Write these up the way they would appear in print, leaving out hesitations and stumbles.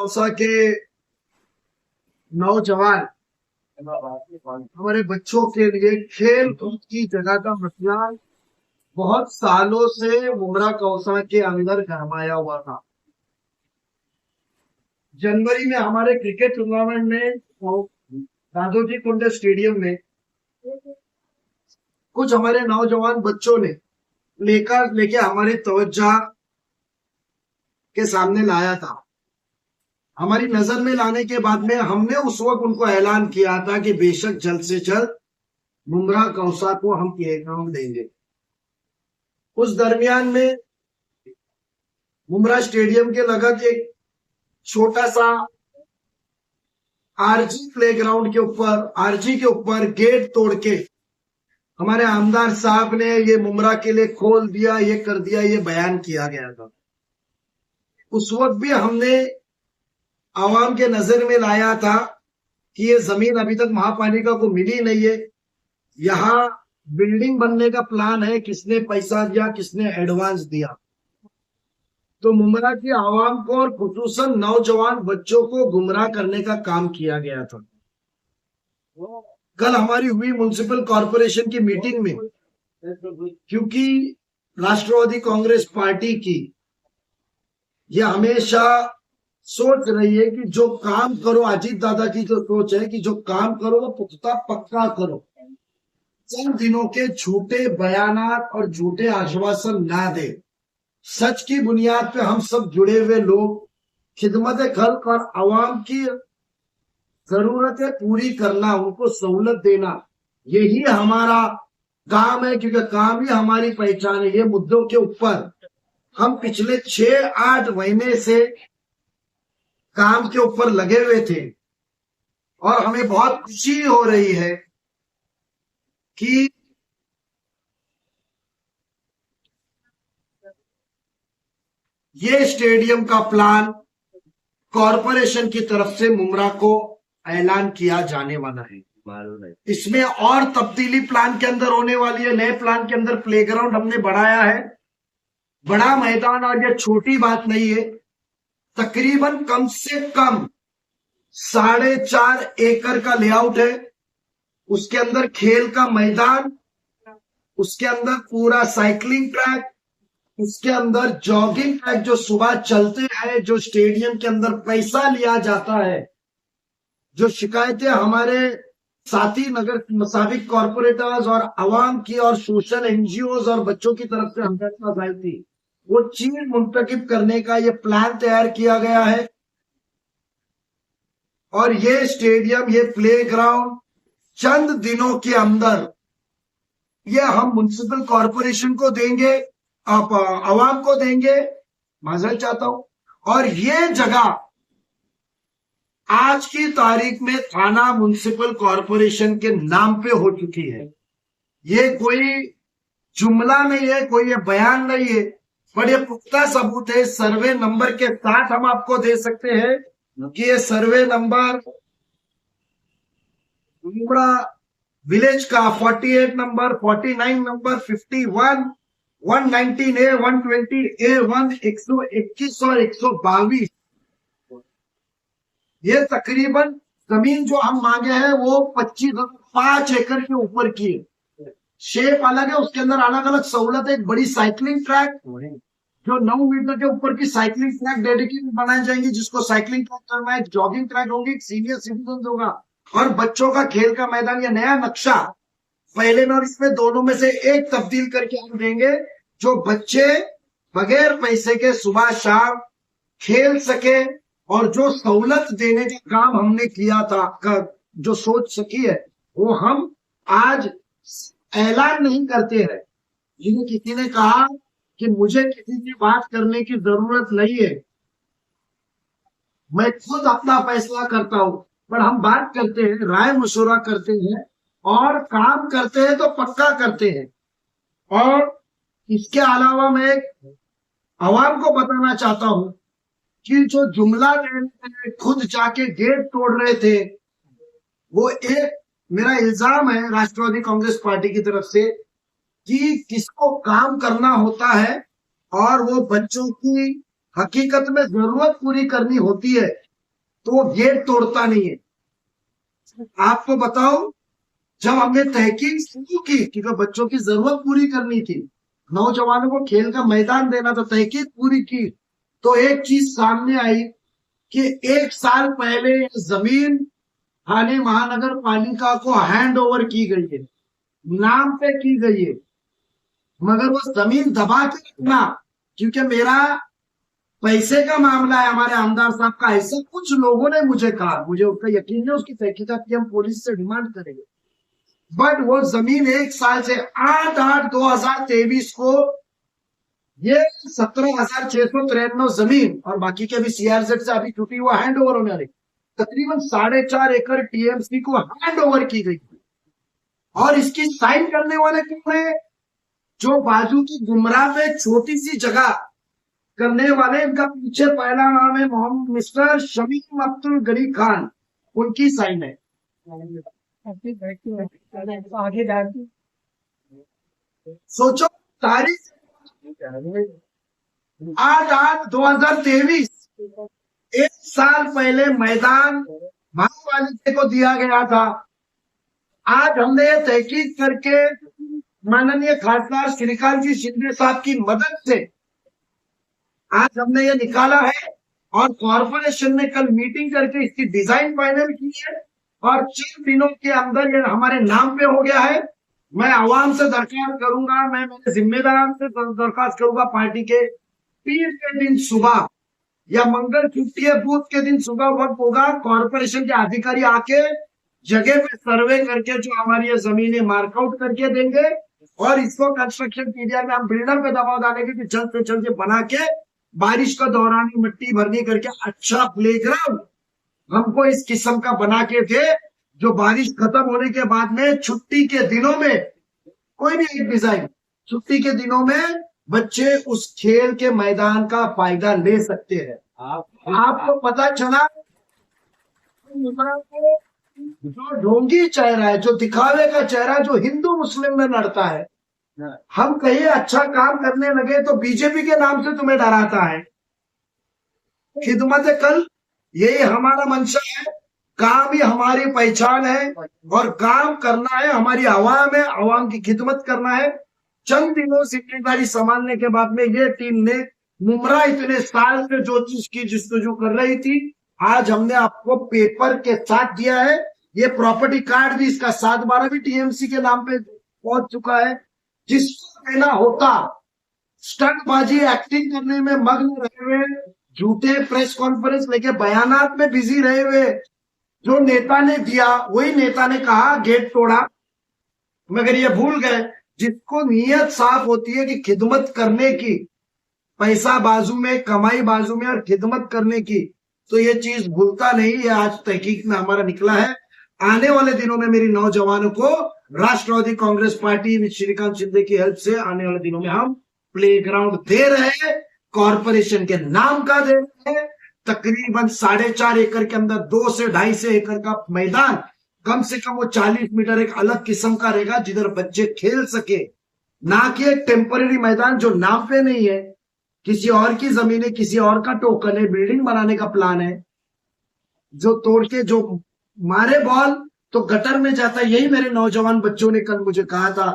कौसा के नौजवान हमारे बच्चों के लिए खेल कूद की जगह का मसला बहुत सालों से मुमरा कौसा के अंदर गरमाया हुआ था। जनवरी में हमारे क्रिकेट टूर्नामेंट में दादोजी कुंडे स्टेडियम में कुछ हमारे नौजवान बच्चों ने लेके हमारी तवज्जो के सामने लाया था। हमारी नजर में लाने के बाद में हमने उस वक्त उनको ऐलान किया था कि बेशक जल्द से जल्द मुमरा कौसा को हम प्लेग्राउंड देंगे। उस दरमियान में मुमरा स्टेडियम के लगत एक छोटा सा आरजी प्लेग्राउंड के ऊपर आरजी के ऊपर गेट तोड़ के हमारे आमदार साहब ने ये मुमरा के लिए खोल दिया, ये कर दिया, ये बयान किया गया था। उस वक्त भी हमने आवाम के नजर में लाया था कि ये जमीन अभी तक महापालिका को मिली नहीं है, यहाँ बिल्डिंग बनने का प्लान है, किसने पैसा दिया, किसने एडवांस दिया। तो मुमरा की आवाम को और खुसूसन नौजवान बच्चों को गुमराह करने का काम किया गया था। कल हमारी हुई म्युनिसिपल कॉरपोरेशन की मीटिंग में, क्योंकि राष्ट्रवादी कांग्रेस पार्टी की यह हमेशा सोच रही है कि जो काम करो, अजीत दादा की जो सोच है कि जो काम करो वो पुख्ता पक्का करो, चंद दिनों के झूठे बयानात और झूठे आश्वासन ना दे। सच की बुनियाद पे हम सब जुड़े हुए लोग खिदमत खल्क और अवाम की जरूरतें पूरी करना, उनको सहूलत देना, यही हमारा काम है, क्योंकि काम ही हमारी पहचान है। ये मुद्दों के ऊपर हम पिछले 6-8 महीने से काम के ऊपर लगे हुए थे और हमें बहुत खुशी हो रही है कि ये स्टेडियम का प्लान कॉरपोरेशन की तरफ से मुमरा को ऐलान किया जाने वाला है। इसमें और तब्दीली प्लान के अंदर होने वाली है। नए प्लान के अंदर प्लेग्राउंड हमने बढ़ाया है, बड़ा मैदान, और ये छोटी बात नहीं है। तकरीबन कम से कम 4.5 एकड़ का लेआउट है। उसके अंदर खेल का मैदान, उसके अंदर पूरा साइकिलिंग ट्रैक, उसके अंदर जॉगिंग ट्रैक जो सुबह चलते हैं, जो स्टेडियम के अंदर पैसा लिया जाता है, जो शिकायतें हमारे साथी नगर मसाबिक कॉर्पोरेटर्स और अवाम की और सोशल एनजीओज और बच्चों की तरफ से हमसे आई थी, वो चीज मुंतकिब करने का ये प्लान तैयार किया गया है। और ये स्टेडियम, ये प्लेग्राउंड चंद दिनों के अंदर ये हम म्युनिसिपल कॉर्पोरेशन को देंगे, आप अवाम को देंगे, माजरत चाहता हूं। और ये जगह आज की तारीख में थाना म्युनिसिपल कॉर्पोरेशन के नाम पे हो चुकी है। ये कोई जुमला नहीं है, कोई ये बयान नहीं है, पर ये पुख्ता सबूत है। सर्वे नंबर के साथ हम आपको दे सकते हैं कि ये सर्वे नंबर मुमरा विलेज का 48 नंबर, 49 नंबर, 51, 119A, 120A1, 121 और 122, ये तकरीबन जमीन जो हम मांगे हैं वो 5 एकड़ के ऊपर की है। शेप अलग है, उसके अंदर अलग अलग सहूलत है। एक बड़ी साइकिलिंग ट्रैक जो 9 मीटर के ऊपर की साइकिलिंग ट्रैक डेडिकेटेड बनाई जाएंगी, जिसको साइकिलिंग ट्रैक करना है, जॉगिंग ट्रैक होगी, सीनियर सिटीजन होगा, और बच्चों का खेल का मैदान। या नया नक्शा पहले में और इसमें दोनों में से एक तब्दील करके हम देंगे, जो बच्चे बगैर पैसे के सुबह शाम खेल सके, और जो सहूलत देने का काम हमने किया था, जो सोच सकी है, वो हम आज ऐलान नहीं करते हैं। जिन्हें किसी ने कहा कि मुझे किसी से बात करने की जरूरत नहीं है, मैं खुद अपना फैसला करता हूं, पर हम बात करते हैं, राय मशवरा करते हैं, और काम करते हैं तो पक्का करते हैं। और इसके अलावा मैं अवाम को बताना चाहता हूं कि जो जुमला खुद जाके गेट तोड़ रहे थे, वो एक मेरा इल्जाम है राष्ट्रवादी कांग्रेस पार्टी की तरफ से कि किसको काम करना होता है और वो बच्चों की हकीकत में जरूरत पूरी करनी होती है, तो वो गेट तोड़ता नहीं है। आपको बताओ, जब हमने तहकीक शुरू की क्योंकि बच्चों की जरूरत पूरी करनी थी, नौजवानों को खेल का मैदान देना, तो तहकीक पूरी की तो एक चीज सामने आई कि 1 साल पहले जमीन थाने महानगर पालिका को हैंड ओवर की गई है, नाम पे की गई है, मगर वो जमीन दबा के रखना, क्योंकि मेरा पैसे का मामला है हमारे आमदार साहब का, ऐसा कुछ लोगों ने मुझे कहा, मुझे उसका यकीन है, उसकी तहकीकात की हम पुलिस से डिमांड करेंगे। बट वो जमीन 1 साल से 8/8/2023 को ये 17,693 जमीन और बाकी के भी सीआरजेड से अभी छुट्टी हुआ हैंड ओवर होने वाली, तकरीबन 4.5 एकड़ टीएमसी को हैंड ओवर की गई। और इसकी साइन करने वाले कौन है? जो बाजू की गुमराह पे छोटी सी जगह करने वाले, इनका पीछे पहला नाम है मोहम्मद मिस्टर शमीम अब्दुल गनी खान, उनकी साइन है। सोचो, तारीख 8/8/2023, 1 साल पहले मैदान महापालिका को दिया गया था। आज हमने ये तहकीक करके माननीय खासदार श्रीकांत जी शिंदे साहब की मदद से आज हमने ये निकाला है और कॉर्पोरेशन ने कल मीटिंग करके इसकी डिजाइन फाइनल की है और 4 दिनों के अंदर ये हमारे नाम पे हो गया है। मैं आवाम से दरख्वास्त करूंगा, मैं मेरे जिम्मेदार से दरख्वास्त करूंगा, पार्टी के पीर के दिन सुबह या मंगल छुट्टी है बूथ के दिन सुबह वक्त होगा, कॉर्पोरेशन के अधिकारी आके जगह पे सर्वे करके जो हमारी ये जमीन है मार्कआउट करके देंगे और इसको कंस्ट्रक्शन पीरियड में हम बिल्डर पे दबाव डालेंगे कि जल्द से जल्द बना के बारिश का दौरान मिट्टी भरनी करके अच्छा प्लेग्राउंड हमको इस किस्म का बना के दे, जो बारिश खत्म होने के बाद में छुट्टी के दिनों में कोई भी एक डिजाइन, छुट्टी के दिनों में बच्चे उस खेल के मैदान का फायदा ले सकते हैं। आपको पता चला जो ढोंगी चेहरा है, जो दिखावे का चेहरा, जो हिंदू मुस्लिम में लड़ता है, हम कहीं अच्छा काम करने लगे तो बीजेपी के नाम से तुम्हें डराता है। खिदमत कल यही हमारा मंशा है, काम ही हमारी पहचान है और काम करना है, हमारी आवाम है, आवाम की खिदमत करना है। चंद दिनों जिम्मेदारी संभालने के बाद में ये टीम ने मुमरा इतने साल से जो चीज की जिस्तजू कर रही थी, आज हमने आपको पेपर के साथ दिया है। ये प्रॉपर्टी कार्ड भी इसका 7/12 भी टीएमसी के नाम पे पहुंच चुका है। जिसको देना होता, स्टंटबाजी एक्टिंग करने में मग्न रहे हुए, झूठे प्रेस कॉन्फ्रेंस लेके बयानात में बिजी रहे हुए, जो नेता ने दिया वही नेता ने कहा गेट तोड़ा, मगर ये भूल गए जिसको नीयत साफ होती है कि खिदमत करने की, पैसा बाजू में, कमाई बाजू में और खिदमत करने की, तो ये चीज भूलता नहीं। ये आज तहकीक में हमारा निकला है। आने वाले दिनों में मेरी नौजवानों को राष्ट्रवादी कांग्रेस पार्टी श्रीकांत शिंदे की हेल्प से आने वाले दिनों में हम प्लेग्राउंड दे रहे हैं, कॉर्पोरेशन के नाम का दे रहे हैं। तकरीबन 4.5 एकड़ के अंदर 2 से 2.5 एकड़ का मैदान, कम से कम वो 40 मीटर एक अलग किस्म का रहेगा जिधर बच्चे खेल सके, ना कि एक टेम्पररी मैदान जो नाम पे नहीं है, किसी और की जमीन है, किसी और का टोकन है, बिल्डिंग बनाने का प्लान है, जो तोड़ के जो मारे बॉल तो गटर में जाता है। यही मेरे नौजवान बच्चों ने कल मुझे कहा था,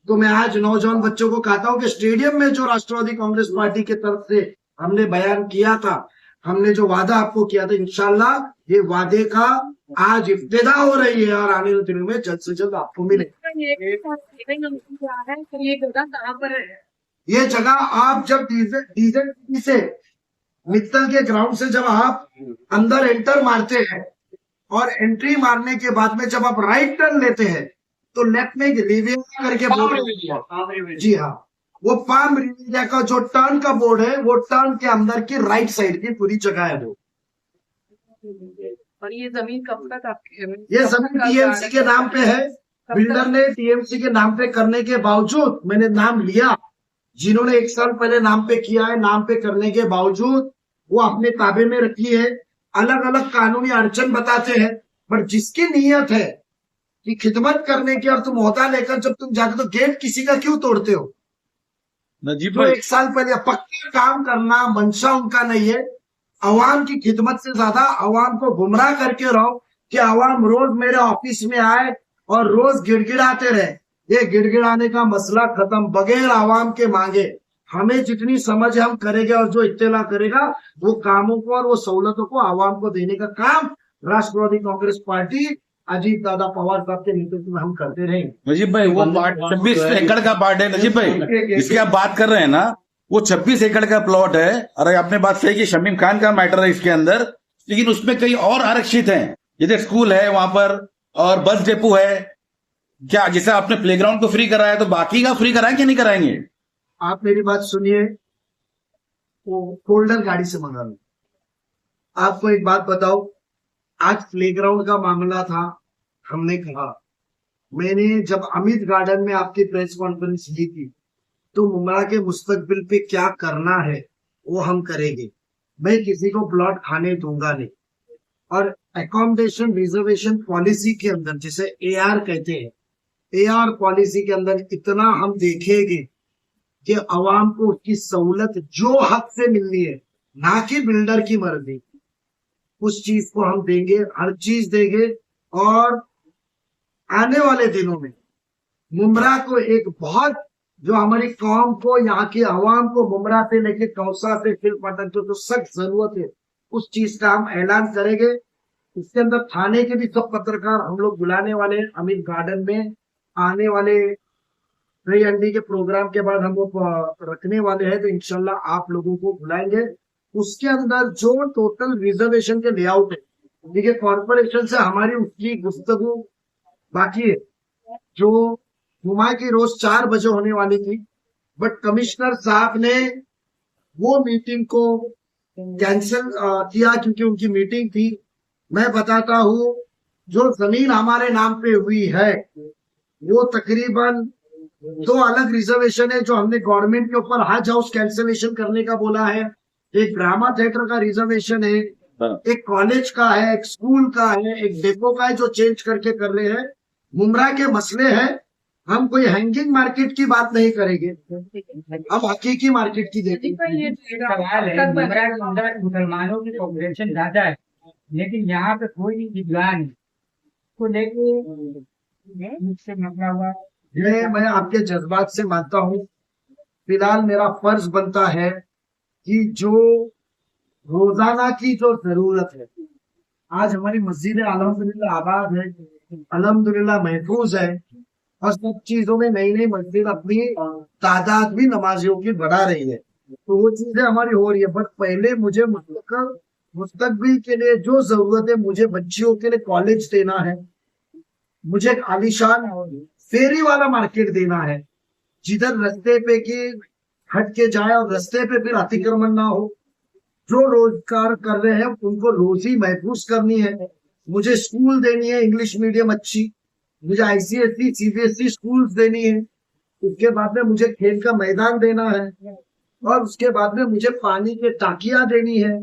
तो मैं आज नौजवान बच्चों को कहता हूं कि स्टेडियम में जो राष्ट्रवादी कांग्रेस पार्टी की तरफ से हमने बयान किया था, हमने जो वादा आपको किया था, इंशाल्लाह ये वादे का आज इब्तिदा हो रही है और आने वाले दिनों में जल्द से जल्द आपको मिले। ये जगह आप जब डीजल से मित्तल के ग्राउंड से जब आप अंदर एंटर मारते हैं और एंट्री मारने के बाद में जब आप राइट टर्न लेते हैं तो लेफ्ट में रिवेरा करके बोर्ड, जी हाँ, वो पाम रिवेरा का जो टर्न का बोर्ड है, वो टर्न के अंदर की राइट साइड की पूरी जगह है वो। और ये जमीन कब तक आपकी? ये जमीन टीएमसी के नाम पे है। बिल्डर ने टीएमसी के नाम पे करने के बावजूद, मैंने नाम लिया, जिन्होंने 1 साल पहले नाम पे किया है, नाम पे करने के बावजूद वो अपने ताबे में रखी है। अलग अलग कानूनी अड़चन बताते हैं, पर जिसकी नीयत है कि खिदमत करने की और तुम होता लेकर जब तुम जाते तो गेट किसी का क्यों तोड़ते हो? नजीब तो भाई, 1 साल पहले पक्का काम करना मंशा उनका नहीं है। अवाम की खिदमत से ज्यादा अवाम को गुमराह करके रहो कि अवाम रोज मेरे ऑफिस में आए और रोज गिड़गिड़ाते रहे। ये गिड़गिड़ाने का मसला खत्म, बगैर अवाम के मांगे। हमें जितनी समझ है हम करेंगे और जो इत्तेला करेगा वो कामों को और वो सहूलतों को आवाम को देने का काम राष्ट्रवादी कांग्रेस पार्टी अजीत दादा पवार साहब के नेतृत्व में हम करते रहेंगे। नजीब भाई वो पार्ट 26 एकड़ का पार्ट है नजीब भाई, इसकी आप बात कर रहे हैं ना, वो 26 एकड़ का प्लॉट है। अरे आपने बात सही कि शमीम खान का मैटर है इसके अंदर, लेकिन उसमें कई और आरक्षित हैं, जैसे स्कूल है वहां पर और बस डेपो है। क्या जैसे आपने प्लेग्राउंड को फ्री कराया तो बाकी का फ्री कराएंगे नहीं कराएंगे? आप मेरी बात सुनिए, वो फोल्डर गाड़ी से मंगा लो। आपको एक बात बताओ, आज प्लेग्राउंड का मामला था, हमने कहा, मैंने जब अमित गार्डन में आपकी प्रेस कॉन्फ्रेंस ली थी तो मुमरा के मुस्तकबिल पे क्या करना है वो हम करेंगे। मैं किसी को प्लॉट खाने दूंगा नहीं। और अकोमोडेशन रिजर्वेशन पॉलिसी के अंदर, जिसे एआर कहते हैं, एआर पॉलिसी के अंदर इतना हम देखेंगे कि अवाम को उसकी सहूलत जो हक से मिलनी है, ना कि बिल्डर की मर्जी, उस चीज को हम देंगे, हर चीज देंगे। और आने वाले दिनों में मुमरा को एक बहुत, जो हमारी कौम को, यहाँ की आवाम को मुमरा से लेके कौसा से फिर पटक जो सख्त जरूरत है, उस चीज का हम ऐलान करेंगे। इसके अंदर थाने के भी सब पत्रकार हम लोग बुलाने वाले हैं। अमित गार्डन में आने वाले रही अंडी के प्रोग्राम के बाद हम वो रखने वाले हैं, तो इंशाल्लाह आप लोगों को बुलाएंगे। उसके अंदर जो टोटल रिजर्वेशन के लेआउट है, देखिए कॉर्पोरेशन से हमारी उसकी गुफ्तगू बाकी है, जो जुमा की रोज 4 बजे होने वाली थी, बट कमिश्नर साहब ने वो मीटिंग को कैंसिल किया क्योंकि उनकी मीटिंग थी। मैं बताता हूँ, जो जमीन हमारे नाम पे हुई है वो तकरीबन 2 अलग रिजर्वेशन है जो हमने गवर्नमेंट के ऊपर हज हाउस कैंसिलेशन करने का बोला है। एक ड्रामा थिएटर का रिजर्वेशन है, एक कॉलेज का है, एक स्कूल का है, एक डेपो का है, जो चेंज करके कर रहे हैं। मुमरा के मसले हैं, हम कोई हैंगिंग मार्केट की बात नहीं करेंगे, हम हकीकी मार्केट की देखेंगे। मुसलमानों की पॉपुलेशन ज्यादा है, लेकिन यहाँ पे कोई भी विद्वान को लेके मसला हुआ। ये मैं आपके जज्बात से मानता हूँ। फिलहाल मेरा फर्ज बनता है कि जो रोजाना की जो जरूरत है, आज हमारी मस्जिद अल्हम्दुलिल्लाह आबाद है, अल्हम्दुलिल्लाह महफूज है, और सब चीजों में नई नई मस्जिद अपनी तादाद भी नमाजियों की बढ़ा रही है, तो वो चीजें हमारी हो रही है। बट पहले मुझे मुस्तकबिल के लिए जो जरूरत है, मुझे बच्चियों के लिए कॉलेज देना है, मुझे आलीशान फेरी वाला मार्केट देना है, जिधर रास्ते पे की हट के जाए और रास्ते पे फिर अतिक्रमण ना हो। जो रोजगार कर रहे हैं उनको रोजी महफूज करनी है। मुझे स्कूल देनी है इंग्लिश मीडियम अच्छी, मुझे आईसीएसई सीबीएसई स्कूल्स देनी है। उसके बाद में मुझे खेल का मैदान देना है, और उसके बाद में मुझे पानी के टाकियां देनी है।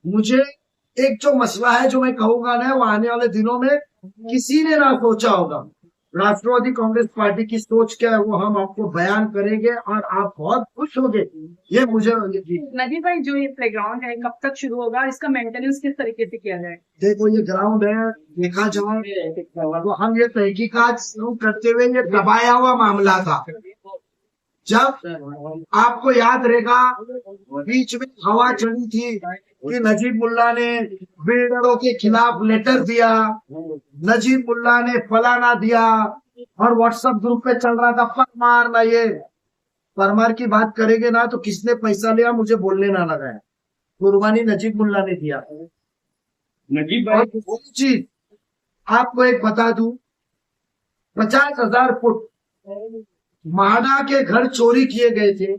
मुझे एक जो मसला है जो मैं कहूंगा ना, वो आने वाले दिनों में किसी ने ना सोचा होगा। राष्ट्रवादी कांग्रेस पार्टी की सोच क्या है वो हम आपको बयान करेंगे और आप बहुत खुश होंगे। ये मुझे नजीब भाई, जो ये प्लेग्राउंड है कब तक शुरू होगा, इसका मेंटेनेंस किस तरीके से किया जाए? देखो, ये ग्राउंड है, देखा जाए तो हम ये तहकीकात शुरू करते हुए ये दबाया हुआ मामला था। जब आपको याद रहेगा, बीच में हवा चली थी कि नजीब मुल्ला ने बिल्डरों के खिलाफ लेटर दिया, नजीब मुल्ला ने फलाना दिया, और व्हाट्सएप ग्रुप पे चल रहा था परमार ना, ये परमार की बात करेंगे ना तो किसने पैसा लिया मुझे बोलने ना लगा है, कुर्बानी नजीब मुल्ला ने दिया। नजीब भाई, वो चीज आपको एक बता दूं, 50,000 फुट माडा के घर चोरी किए गए थे,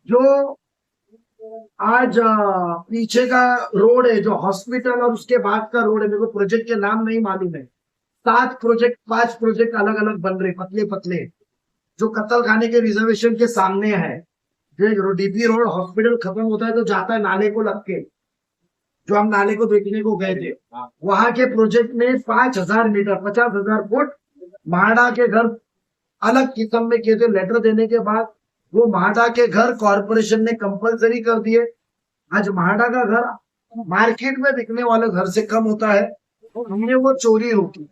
जो आज पीछे का रोड है जो हॉस्पिटल और उसके बाद का रोड है, मेरे को प्रोजेक्ट के नाम नहीं मालूम है, 5 प्रोजेक्ट अलग अलग बन रहे पतले पतले, जो कत्ल खाने के रिजर्वेशन के सामने है। जो डीपी रोड हॉस्पिटल खत्म होता है तो जाता है नाले को लग के, जो हम नाले को देखने को गए थे, वहां के प्रोजेक्ट में 5,000 मीटर 50,000 फुट माडा के घर अलग किस्म में किए थे। लेटर देने के बाद वो म्हाडा के घर कॉरपोरेशन ने कंपलसरी कर दिए। आज म्हाडा का घर मार्केट में बिकने वाले घर से कम होता है, तो हमने वो चोरी रोकी।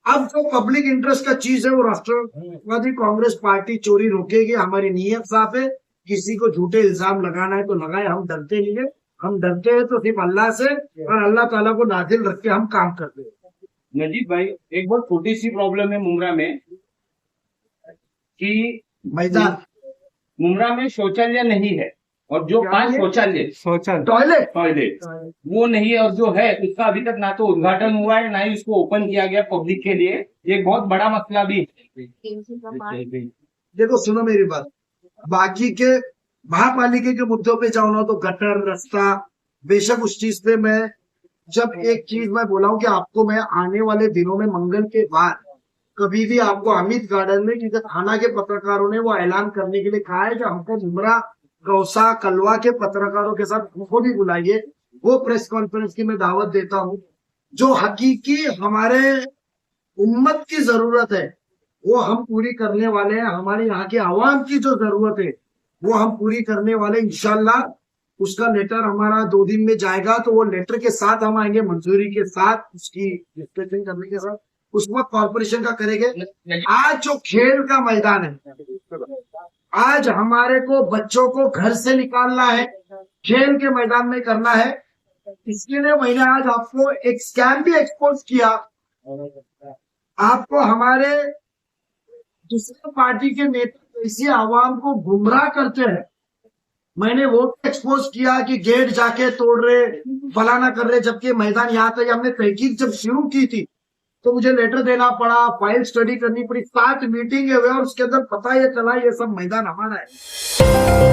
अब जो पब्लिक इंटरेस्ट का चीज है वो राष्ट्रवादी कांग्रेस पार्टी चोरी रोकेगी। हमारी नीयत साफ है, किसी को झूठे इल्जाम लगाना है तो लगाए, हम डरते नहीं है। हम डरते हैं तो सिर्फ अल्लाह से, और अल्लाह ताला को नाजिल रख के हम काम करते हैं। नजीब भाई, एक बहुत छोटी सी प्रॉब्लम है मुमरा में कि मैदान मुमरा में शौचालय नहीं है, और जो क्या 5 है? शौचालय टॉयलेट टॉयलेट वो नहीं है, और जो है उसका अभी तक ना तो उद्घाटन हुआ है, ना ही उसको ओपन किया गया पब्लिक के लिए। ये एक बहुत बड़ा मसला भी है। देखो सुनो मेरी बात, बाकी के महापालिका के मुद्दों पे जाओ ना तो गटर रास्ता, बेशक उस चीज पे मैं जब एक चीज मैं बोला हूँ कि आपको मैं आने वाले दिनों में मंगल के बाद कभी भी आपको अमित गार्डन में, क्योंकि थाना के पत्रकारों ने वो ऐलान करने के लिए कहा है कि हमको मुमरा गौसा कलवा के पत्रकारों के साथ उनको भी बुलाइए, वो प्रेस कॉन्फ्रेंस की मैं दावत देता हूँ। जो हकीकी हमारे उम्मत की जरूरत है वो हम पूरी करने वाले हैं। हमारे यहाँ के आवाम की जो जरूरत है वो हम पूरी करने वाले, इंशाल्लाह। उसका लेटर हमारा 2 दिन में जाएगा, तो वो लेटर के साथ हम आएंगे, मंजूरी के साथ, उसकी डिस्कशन करने के साथ। उस वक्त कॉर्पोरेशन का करेंगे। आज जो खेल का मैदान है, आज हमारे को बच्चों को घर से निकालना है, खेल के मैदान में करना है। इसके लिए मैंने आज आपको एक स्कैम भी एक्सपोज किया। आपको हमारे दूसरे पार्टी के नेता इसी आवाम को गुमराह करते हैं, मैंने वो एक्सपोज किया कि गेट जाके तोड़ रहे, फलाना कर रहे, जबकि मैदान यहाँ तक हमने तहकीक जब शुरू की थी तो मुझे लेटर देना पड़ा, फाइल स्टडी करनी पड़ी, 7 मीटिंग हुए और उसके अंदर पता ये चला ये सब मैदान हमारा है।